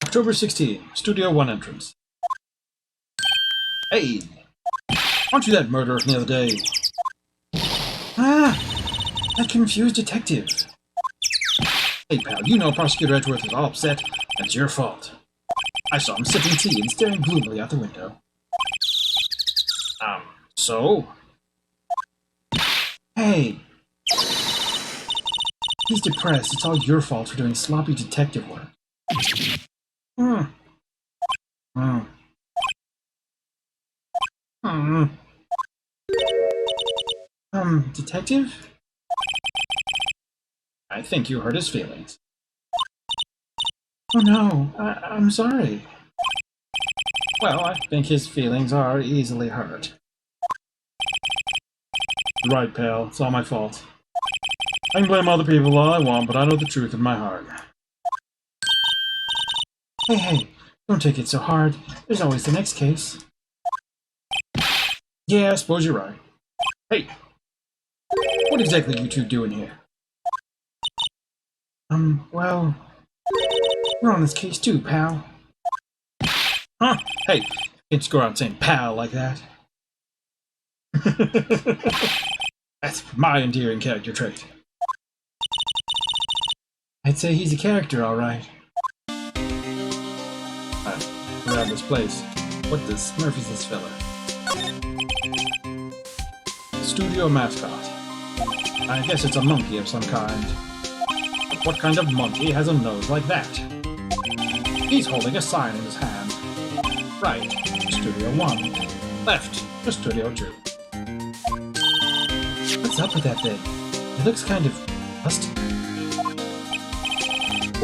October 16, Studio 1 entrance. Hey! Aren't you that murderer from the other day? Ah! That confused detective. Hey pal, you know Prosecutor Edgeworth is all upset. That's your fault. I saw him sipping tea and staring gloomily out the window. So? Hey! He's depressed. It's all your fault for doing sloppy detective work. Detective? I think you hurt his feelings. Oh no, I'm sorry. Well, I think his feelings are easily hurt. Right, pal. It's all my fault. I can blame other people all I want, but I know the truth in my heart. Hey, don't take it so hard. There's always the next case. Yeah, I suppose you're right. Hey, what exactly are you two doing here? Well, we're on this case too, pal. Huh? Hey, you can't just go around saying pal like that. That's my endearing character trait. I'd say he's a character, all right. Around this place. What the Smurf is this fella? Studio mascot. I guess it's a monkey of some kind. But what kind of monkey has a nose like that? He's holding a sign in his hand. Right, Studio 1. Left, to Studio 2. What's up with that thing? It looks kind of rusty.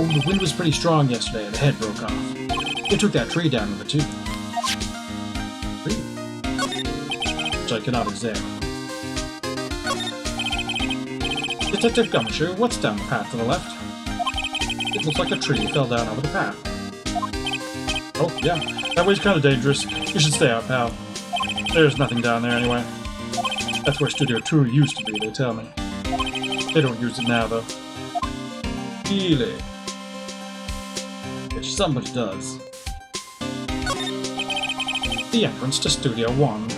Oh, the wind was pretty strong yesterday and the head broke off. They took that tree down with it too. Tree? Which I cannot examine. Detective Gumshoe, what's down the path to the left? It looks like a tree fell down over the path. Oh, yeah. That way's kind of dangerous. You should stay out, pal. There's nothing down there anyway. That's where Studio 2 used to be, they tell me. They don't use it now, though. Really? Which somebody does. The entrance to Studio 1.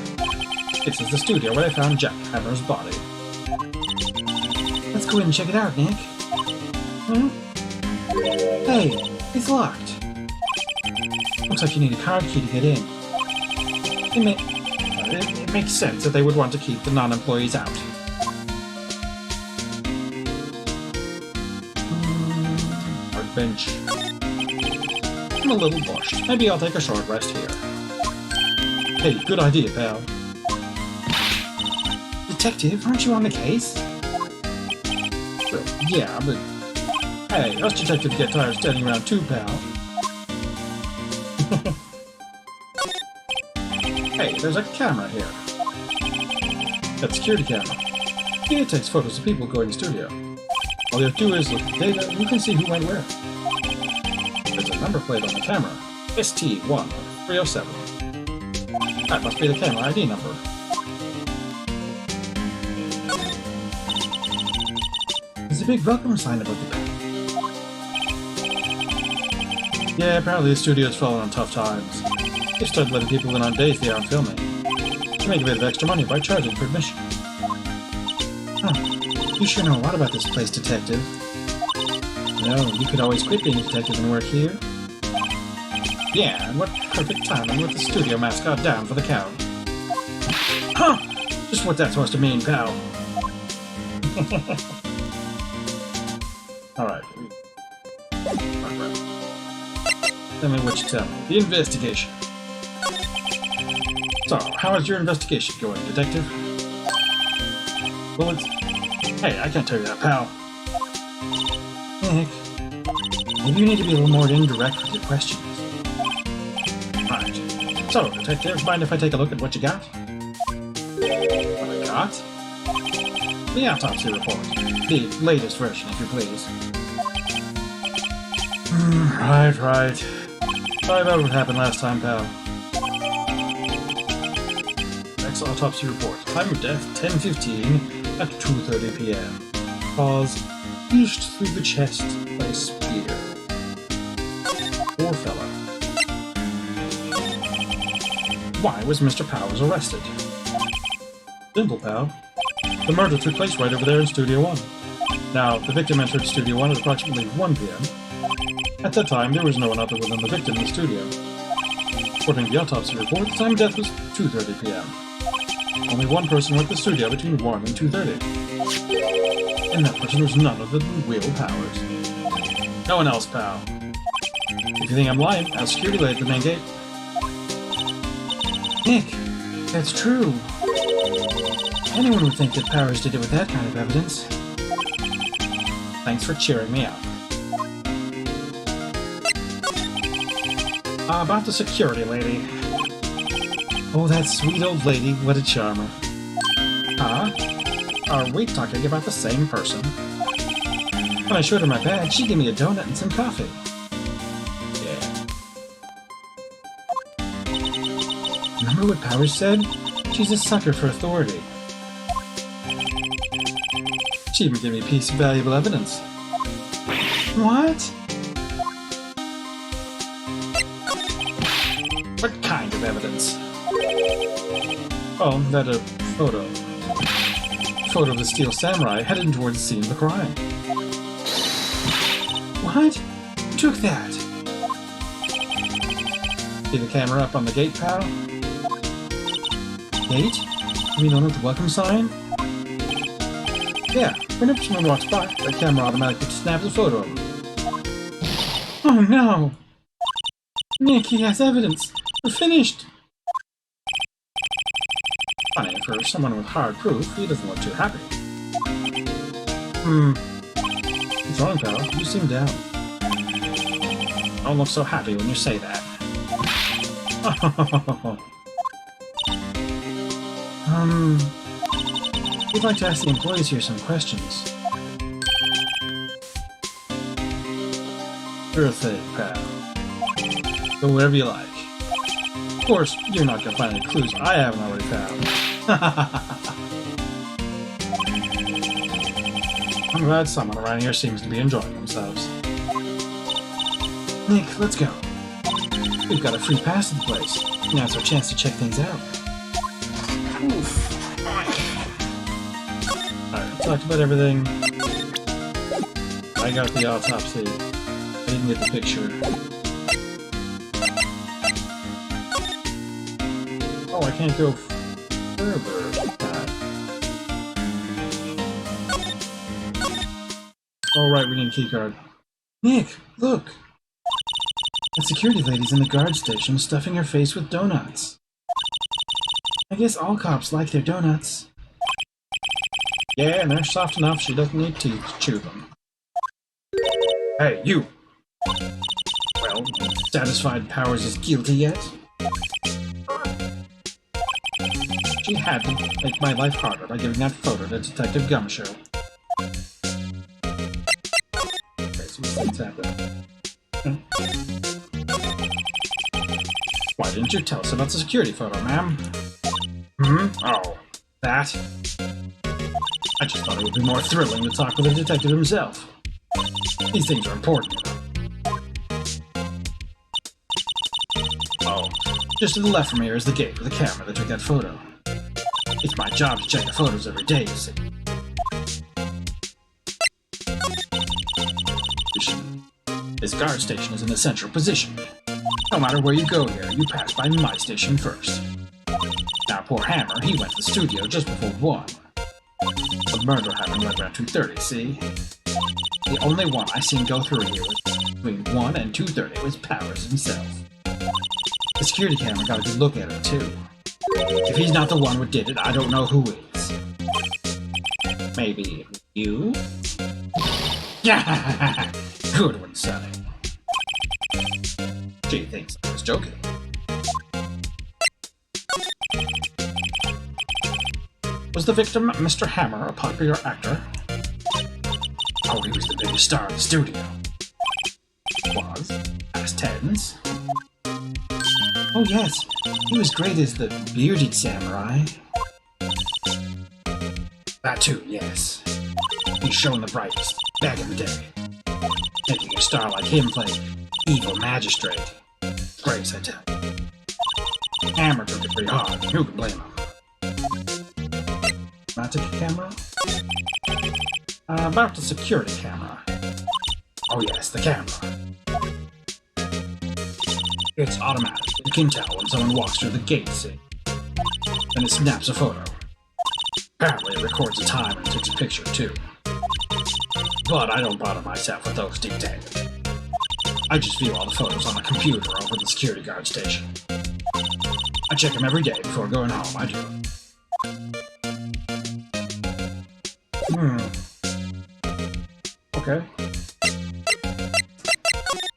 This is the studio where they found Jack Hammer's body. Let's go in and check it out, Nick. Hey, it's locked. Looks like you need a card key to get in. It makes sense that they would want to keep the non-employees out. Hard bench. I'm a little bushed. Maybe I'll take a short rest here. Hey, good idea, pal. Detective, aren't you on the case? Well, yeah, but... Hey, us detectives get tired standing around too, pal. Hey, there's a camera here. That security camera. It takes photos of people going to the studio. All you have to do is look at the data and you can see who went where. There's a number plate on the camera. ST1307. That must be the camera ID number. There's a big welcome sign above the path. Yeah, apparently the studio's fallen on tough times. They started letting people in on days they aren't filming. To make a bit of extra money by charging for admission. Huh. You sure know a lot about this place, detective. No, you could always quit being a detective and work here. Yeah, and what perfect timing with the studio mascot down for the count. Huh! Just what that's supposed to mean, pal. Alright. Tell me what you tell me. The investigation. So, how is your investigation going, detective? Well, it's... Hey, I can't tell you that, pal. Nick, maybe you need to be a little more indirect with your questions. Right. So, detective, mind if I take a look at what you got? What I got? The autopsy report. The latest version, if you please. Right. Sorry about what happened last time, pal. Next autopsy report. Time of death, 10:15 at 2:30 p.m. Cause, pierced through the chest by a spear. poor fella. Why was Mr. Powers arrested? Simple, pal. The murder took place right over there in Studio 1. Now, the victim entered Studio 1 at approximately 1 p.m. At that time, there was no one other than the victim in the studio. According to the autopsy report, the time of death was 2:30 p.m. Only one person went to the studio between 1 and 2:30. And that person was none other than Will Powers. No one else, pal. If you think I'm lying, ask security lady at the main gate. Nick, that's true. Anyone would think that Powers did it with that kind of evidence. Thanks for cheering me up. About the security lady. Oh, that sweet old lady, what a charmer. Huh? Are we talking about the same person? When I showed her my badge, she gave me a donut and some coffee. Yeah. Remember what Powers said? She's a sucker for authority. She even gave me a piece of valuable evidence. What? What kind of evidence? Oh, that a photo. Photo of the Steel Samurai headed towards the scene of the crime. What? Who took that? See the camera up on the gate, pal? Gate? You mean under the welcome sign? Yeah, whenever someone walks by, the camera automatically snaps a photo of them. Oh no! Nick, he has evidence! We're finished! Funny, for someone with hard proof, he doesn't look too happy. What's wrong, pal? You seem down. Don't look so happy when you say that. We'd like to ask the employees here some questions. Sure thing, pal. Go wherever you like. Of course, you're not gonna find any clues I haven't already found. I'm glad someone around here seems to be enjoying themselves. Nick, let's go. We've got a free pass to the place. Now it's our chance to check things out. Oof. Alright, talked about everything. I got the autopsy. I didn't get the picture. Oh, I can't go further. Oh, right, we need a keycard. Nick, look! The security lady's in the guard station stuffing her face with donuts. I guess all cops like their donuts. Yeah, and they're soft enough she doesn't need teeth to chew them. Hey, you! Well, satisfied Powers is guilty yet? She had to make my life harder by giving that photo to Detective Gumshoe. Okay, so what's happening? Why didn't you tell us about the security photo, ma'am? Oh, that? I just thought it would be more thrilling to talk with the detective himself. These things are important. Oh, just to the left from here is the gate with the camera that took that photo. It's my job to check the photos every day, you see. This guard station is in a central position. No matter where you go here, you pass by my station first. Now, poor Hammer, he went to the studio just before 1. The murder happened right around 2:30, see? The only one I seen go through here between 1 and 2:30 was Powers himself. The security camera got a good look at it, too. If he's not the one who did it, I don't know who is. Maybe you? Yeah! Good one, Sonny. She thinks I was joking. Was the victim, Mr. Hammer, a popular actor? Oh, he was the biggest star of the studio. Was? Past tense? Oh yes, he was great as the bearded samurai. That too, yes. He's shown the brightest, back in the day. Making a star like him play Evil magistrate. Grace, I tell you. Hammer took it pretty hard. Who can blame him? Automatic camera? About the security camera. Oh yes, the camera. It's automatic. You can tell when someone walks through the gate, see? Then it snaps a photo. Apparently it records the time and takes a picture too. But I don't bother myself with those details. I just view all the photos on the computer over the security guard station. I check them every day before going home, I do. Okay.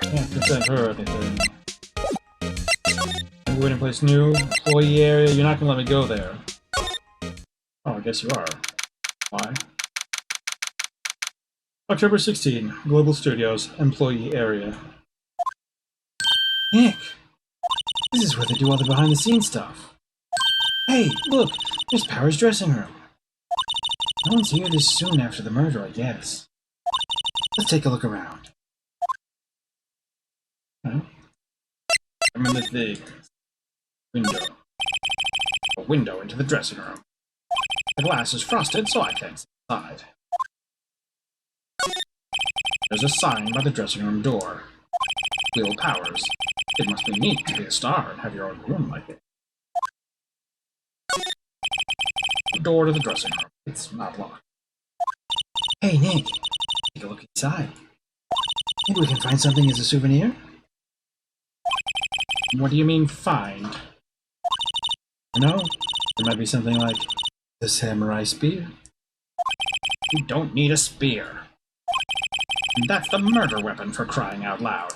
Can't present her anything. I'm going to place new employee area. You're not going to let me go there. Oh, I guess you are. Why? October 16, Global Studios, employee area. Nick! This is where they do all the behind-the-scenes stuff. Hey, look! There's Power's dressing room. No one's here this soon after the murder, I guess. Let's take a look around. Okay. I'm in the window. A window into the dressing room. The glass is frosted, so I can't see inside. There's a sign by the dressing room door. Will Powers. It must be neat to be a star and have your own room like it. The door to the dressing room. It's not locked. Hey, Nick. Take a look inside. Maybe we can find something as a souvenir? What do you mean, find? No? There might be something like the samurai spear? You don't need a spear. That's the murder weapon, for crying out loud.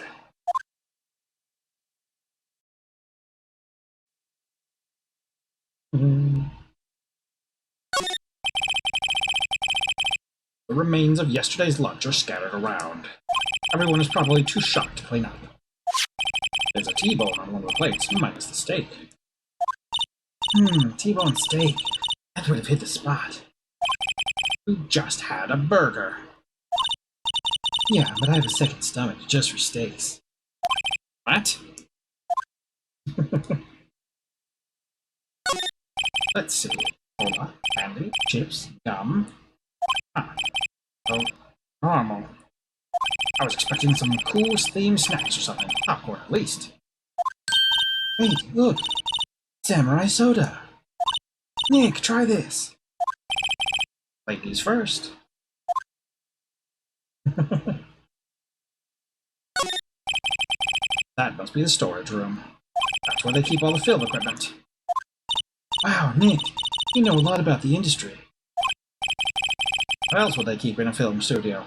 The remains of yesterday's lunch are scattered around. Everyone is probably too shocked to clean up. There's a T-bone on one of the plates, minus the steak. T-bone steak. That would have hit the spot. We just had a burger. Yeah, but I have a second stomach just for steaks. What? Let's see. Cola, candy, chips, gum. Oh, normal. I was expecting some cool themed snacks or something. Popcorn, at least. Wait, look! Samurai soda! Nick, try this! Ladies first. That must be the storage room. That's where they keep all the film equipment. Wow, Nick, you know a lot about the industry. What else would they keep in a film studio?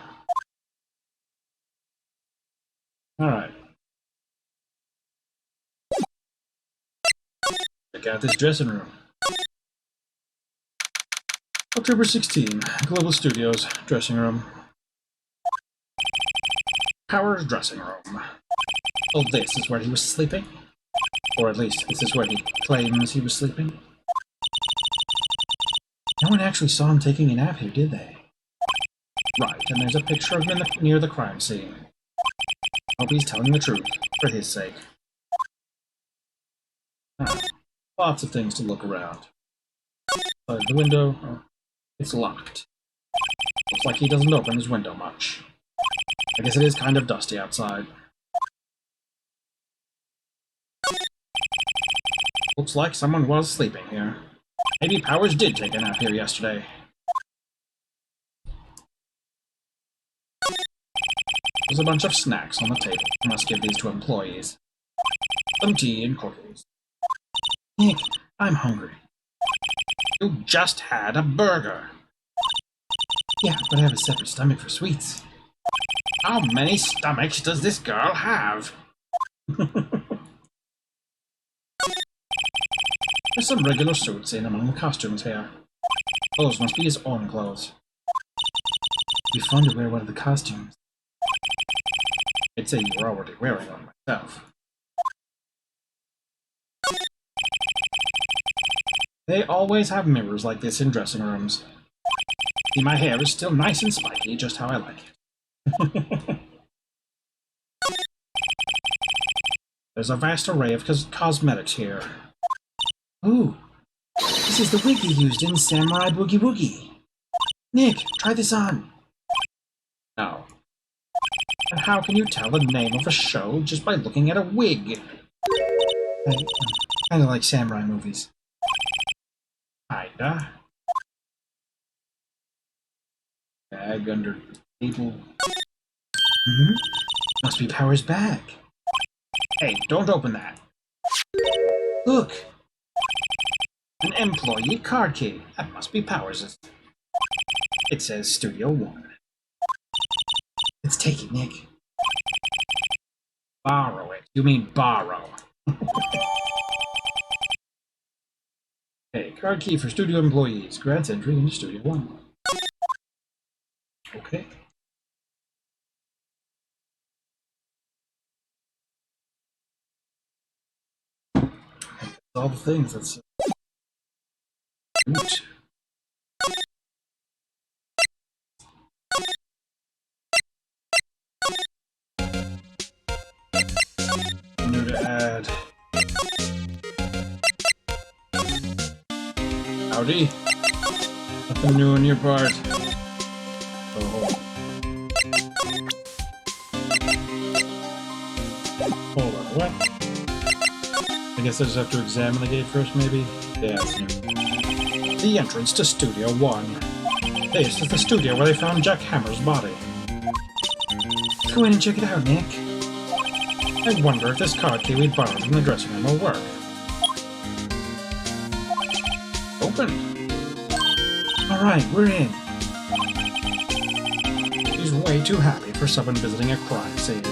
Alright. Check out this dressing room. October 16, Global Studios, dressing room. Power's dressing room. Oh, this is where he was sleeping? Or at least, this is where he claims he was sleeping? No one actually saw him taking a nap here, did they? Right, and there's a picture of him near the crime scene. Hope he's telling the truth, for his sake. Lots of things to look around. Outside the window, it's locked. Looks like he doesn't open his window much. I guess it is kind of dusty outside. Looks like someone was sleeping here. Maybe Powers did take a nap here yesterday. There's a bunch of snacks on the table. I must give these to employees. Some tea and cookies. Nick, I'm hungry. You just had a burger. Yeah, but I have a separate stomach for sweets. How many stomachs does this girl have? There's some regular suits in among the costumes here. Those must be his own clothes. It'd be fun to wear one of the costumes. I'd say you were already wearing one myself. They always have mirrors like this in dressing rooms. See, my hair is still nice and spiky, just how I like it. There's a vast array of cosmetics here. Ooh, this is the wig you used in Samurai Boogie Woogie. Nick, try this on. No. And how can you tell the name of a show just by looking at a wig? I kind of like samurai movies. Kinda. Bag under table. Must be Power's bag. Hey, don't open that. Look. An employee card key. That must be Power's. It says Studio 1. Let's take it, Nick. Borrow it. You mean borrow. Hey, card key for studio employees. Grants entry into Studio 1. Okay. That's all the things. That's Oops. New to add. Howdy. Nothing new on your part. Oh. Hold on, what? I guess I just have to examine the gate first, maybe? Yeah, it's new. The entrance to Studio 1. This is the studio where they found Jack Hammer's body. Let's go in and check it out, Nick. I wonder if this card key we borrowed from the dressing room will work. Open. Alright, we're in. She's way too happy for someone visiting a crime scene.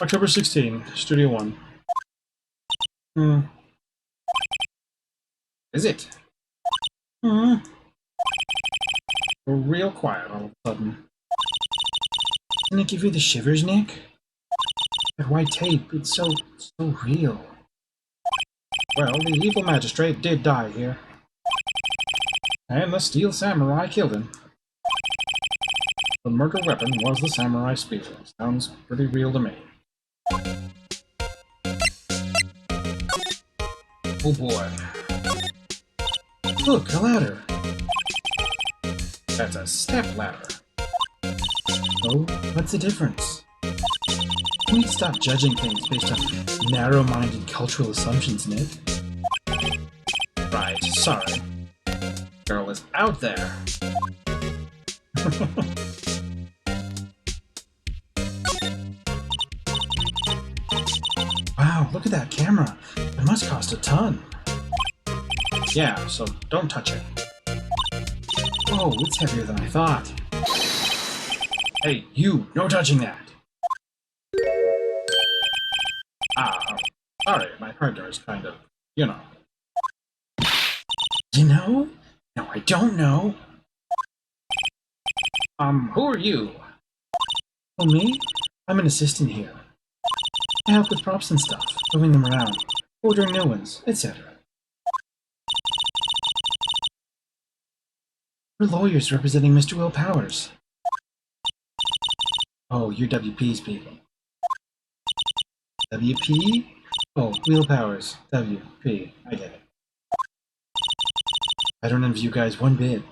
October 16, Studio 1. Is it? We're real quiet all of a sudden. Didn't it give you the shivers, Nick? That white tape, it's so real. Well, the evil magistrate did die here. And the steel samurai killed him. The murder weapon was the samurai spear. Sounds pretty real to me. Oh boy. Look, a ladder. That's a step ladder. Oh, what's the difference? Can we stop judging things based on narrow-minded cultural assumptions, Nick? Right, sorry. Girl is out there. Wow, look at that camera. It must cost a ton. Yeah, so don't touch it. Oh, it's heavier than I thought. Hey, you! No touching that! Sorry, my partner is kind of, you know. You know? No, I don't know. Who are you? Oh, me? I'm an assistant here. I help with props and stuff, moving them around, ordering new ones, etc. We're lawyers representing Mr. Will Powers. Oh, you're WP's people. WP? Oh, Will Powers. WP. I get it. I don't envy you guys one bit.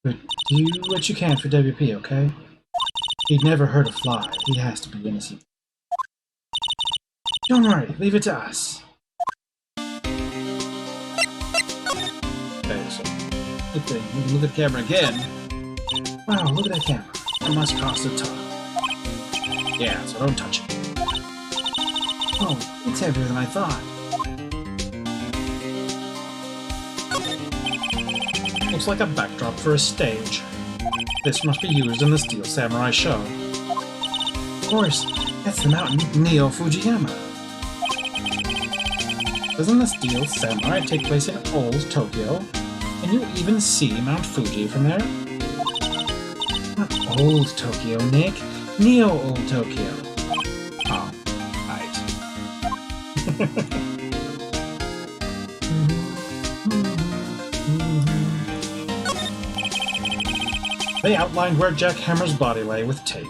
But do what you can for WP, okay? He'd never hurt a fly. He has to be innocent. Don't worry, leave it to us. Okay, so good thing. We can look at the camera again. Wow, look at that camera. It must cost a ton. Yeah, so don't touch it. Oh, it's heavier than I thought. Looks like a backdrop for a stage. This must be used in the Steel Samurai show. Of course, that's the mountain Neo Fujiyama. Doesn't the Steel Samurai take place in old Tokyo? Can you even see Mount Fuji from there? Not old Tokyo, Nick. Neo old Tokyo. Oh, right. They outlined where Jack Hammer's body lay with tape.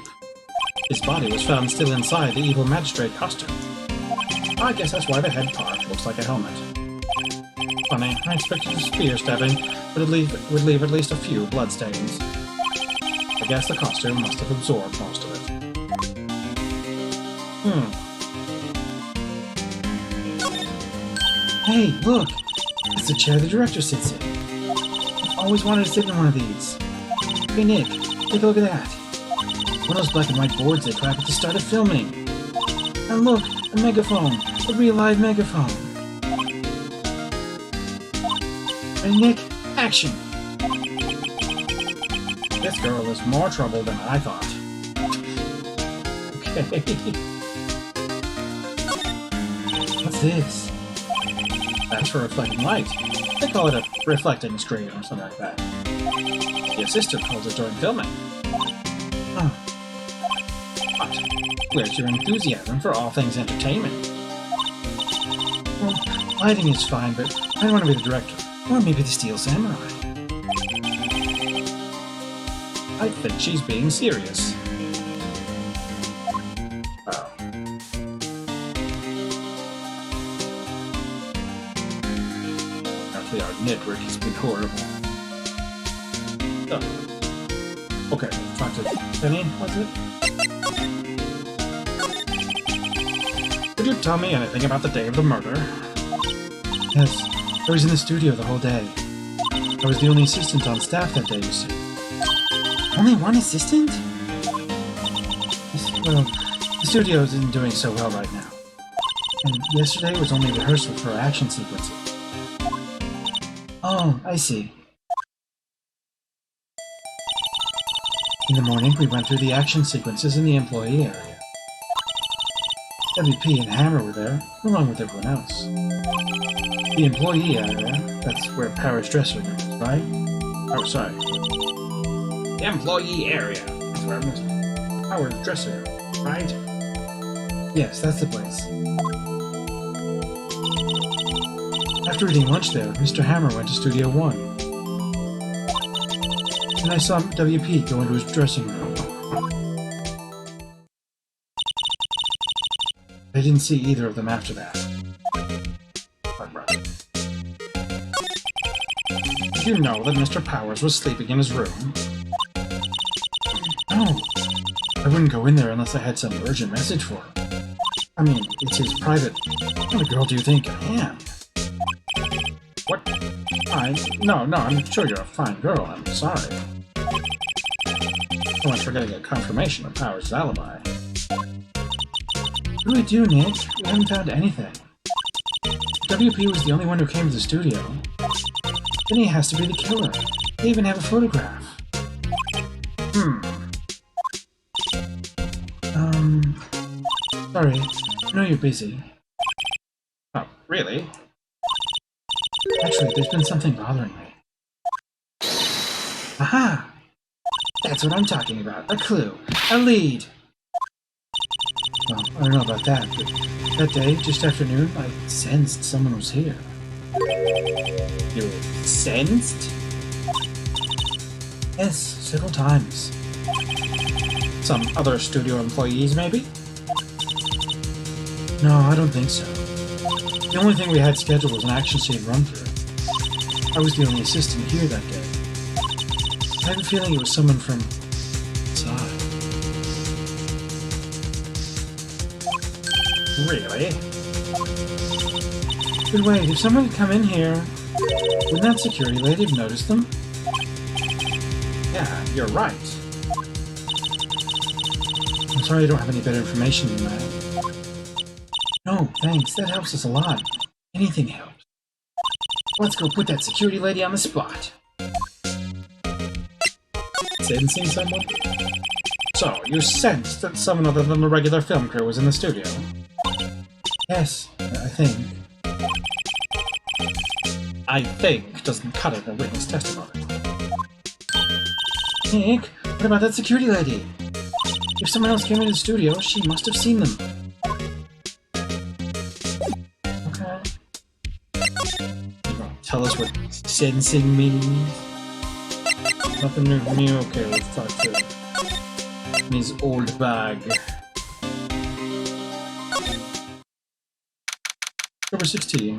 His body was found still inside the evil magistrate costume. I guess that's why the head part looks like a helmet. Funny, I expected a spear stabbing would leave at least a few bloodstains. I guess the costume must have absorbed most of it. Hey, look! It's the chair the director sits in. I've always wanted to sit in one of these. Hey Nick, take a look at that. One of those black and white boards they crap at the start of filming. And look, a megaphone. A real live megaphone. Hey Nick, action! This girl is more trouble than I thought. Okay. What's this? That's for reflecting light. They call it a reflecting screen or something like that. The assistant calls it during filming. Huh. But where's your enthusiasm for all things entertainment? Well, lighting is fine, but I don't want to be the director. Or maybe the Steel Samurai. I think she's being serious. Oh. Actually, our network has been horrible. Oh. Okay, talk to Penny, was it? Could you tell me anything about the day of the murder? Yes, I was in the studio the whole day. I was the only assistant on staff that day, you see. Only one assistant? Well, the studio isn't doing so well right now. And yesterday was only rehearsal for action sequences. Oh, I see. In the morning, we went through the action sequences in the employee area. WP and Hammer were there, along with everyone else. The employee area, that's where Power's dressing room is, right? Oh, sorry. The employee area, that's where Power's dressing room, right? Yes, that's the place. After eating lunch there, Mr. Hammer went to Studio 1. And I saw WP go into his dressing room. I didn't see either of them after that. Did you know that Mr. Powers was sleeping in his room? No. I wouldn't go in there unless I had some urgent message for him. I mean, it's his private... What kind of girl do you think I am? What? No, I'm sure you're a fine girl. I'm sorry. I went for getting a confirmation of Powers' alibi. What do we do, Nick? We haven't found anything. WP was the only one who came to the studio. Then he has to be the killer. They even have a photograph. Sorry. I know you're busy. Oh, really? Actually, there's been something bothering me. Aha! That's what I'm talking about. A clue. A lead! Well, I don't know about that, but that day, just after noon, I sensed someone was here. You sensed? Yes, several times. Some other studio employees, maybe? No, I don't think so. The only thing we had scheduled was an action scene run-through. I was the only assistant here that day. I have a feeling it was someone from inside. Really? But wait, if someone had come in here, wouldn't that security lady have noticed them? Yeah, you're right. I'm sorry I don't have any better information than that. No, thanks. That helps us a lot. Anything helps. Let's go put that security lady on the spot. Sensing someone? So, you sensed that someone other than the regular film crew was in the studio? Yes, I think. I think doesn't cut it in witness testimony. Nick, what about that security lady? If someone else came into the studio, she must have seen them. Okay. You want to tell us what sensing means? Nothing new from you? Okay, let's talk to his old bag. October 16,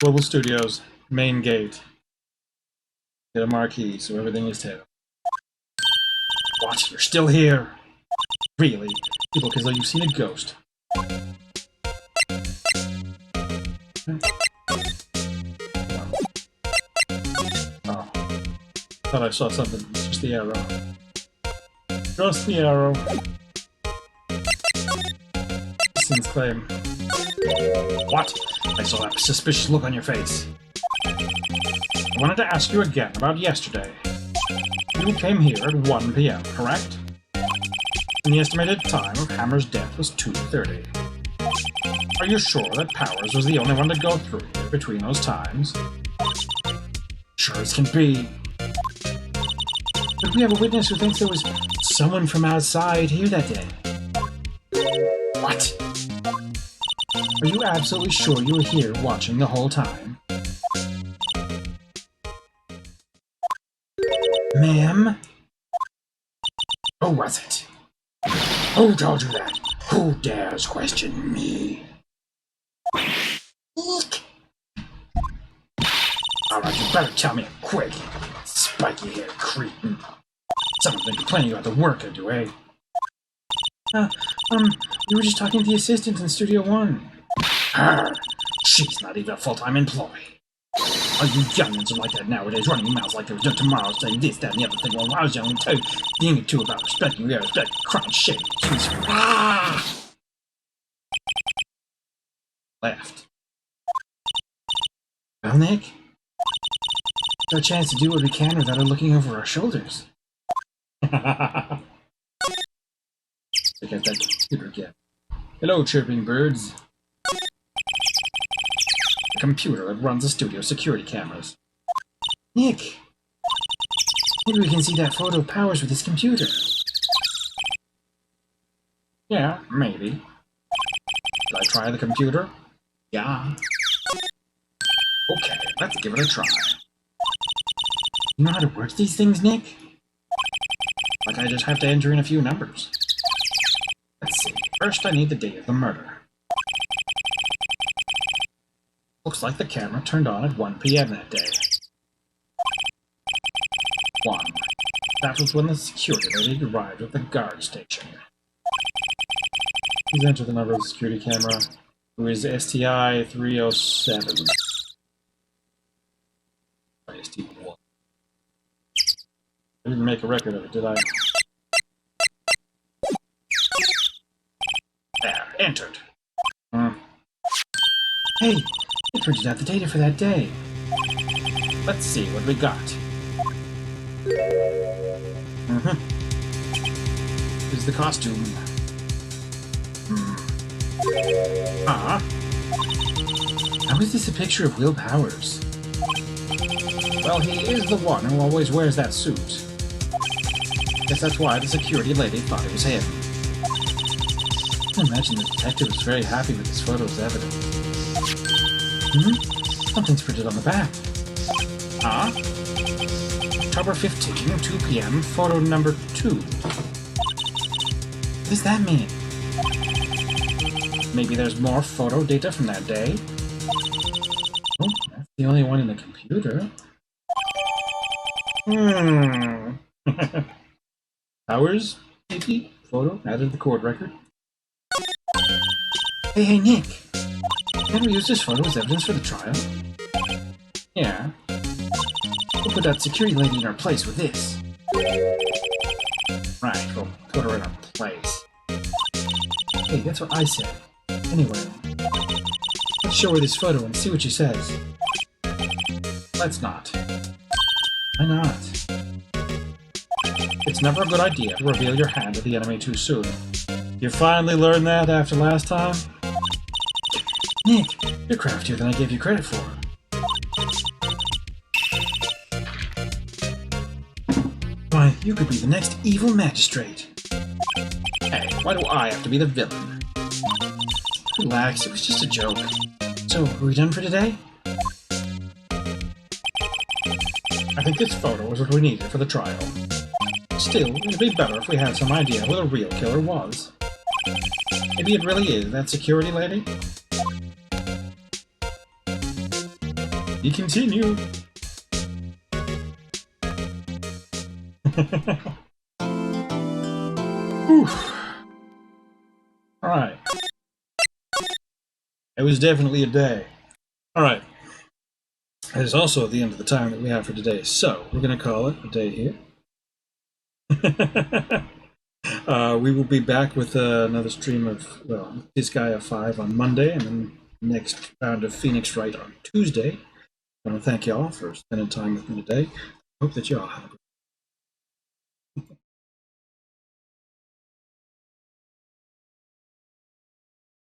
Global Studios, main gate. Get a marquee, so everything is tailed. What? You're still here? Really? You look as though you've seen a ghost. Oh. Thought I saw something. It's just the arrow. Just the arrow. Sin's claim. What? I saw that suspicious look on your face. I wanted to ask you again about yesterday. You came here at 1 p.m., correct? And the estimated time of Hammer's death was 2:30. Are you sure that Powers was the only one to go through here between those times? Sure as can be. But we have a witness who thinks there was someone from outside here that day. What? Are you absolutely sure you were here watching the whole time? Ma'am? Who was it? Who told you that? Who dares question me? Eek! Alright, you better tell me quick. Spiky-haired cretin. Someone's been complaining about the work I do, eh? We were just talking to the assistant in Studio One. Her! She's not even a full-time employee. All you youngins are like that nowadays, running your mouths like there was no tomorrow, saying this, that, and the other thing. Well, when I was young, too, being it too about respecting you, respect, crying shit. She's left. Well, Nick, no chance to do what we can without her looking over our shoulders. Look at that computer again. Hello, chirping birds. The computer that runs the studio security cameras. Nick, maybe we can see that photo of Powers with his computer. Yeah, maybe. Should I try the computer? Yeah. Okay, let's give it a try. You know how to work these things, Nick? Like I just have to enter in a few numbers. Let's see. First, I need the date of the murder. Looks like the camera turned on at 1 p.m. that day. 1. That was when the security lady arrived at the guard station. Please enter the number of the security camera, who is STI 307. ST1. I didn't make a record of it, did I? There, entered. Hey, it printed out the data for that day. Let's see what we got. Here's the costume. How is this a picture of Will Powers? Well, he is the one who always wears that suit. Guess that's why the security lady thought it was him. I can imagine the detective was very happy with this photo as evidence. Something's printed on the back. October 15, 2 p.m., photo number 2. What does that mean? Maybe there's more photo data from that day? Oh, that's the only one in the computer. Powers? Maybe? Photo? Added to the court record? Hey, Nick! Can we use this photo as evidence for the trial? Yeah. We'll put that security lady in her place with this. Right, we'll put her in her place. Hey, that's what I said. Anyway, let's show her this photo and see what she says. Let's not. Why not? It's never a good idea to reveal your hand to the enemy too soon. You finally learned that after last time? Nick, you're craftier than I gave you credit for. Why, you could be the next evil magistrate. Hey, why do I have to be the villain? Relax, it was just a joke. So, are we done for today? I think this photo is what we needed for the trial. Still, it'd be better if we had some idea who the real killer was. Maybe it really is that security lady? We continue. Alright. It was definitely a day. Alright. It is also the end of the time that we have for today, so we're going to call it a day here. We will be back with another stream of, well, this guy of 5 on Monday, and then next round of Phoenix Wright on Tuesday. I want to thank y'all for spending time with me today. Hope that y'all have a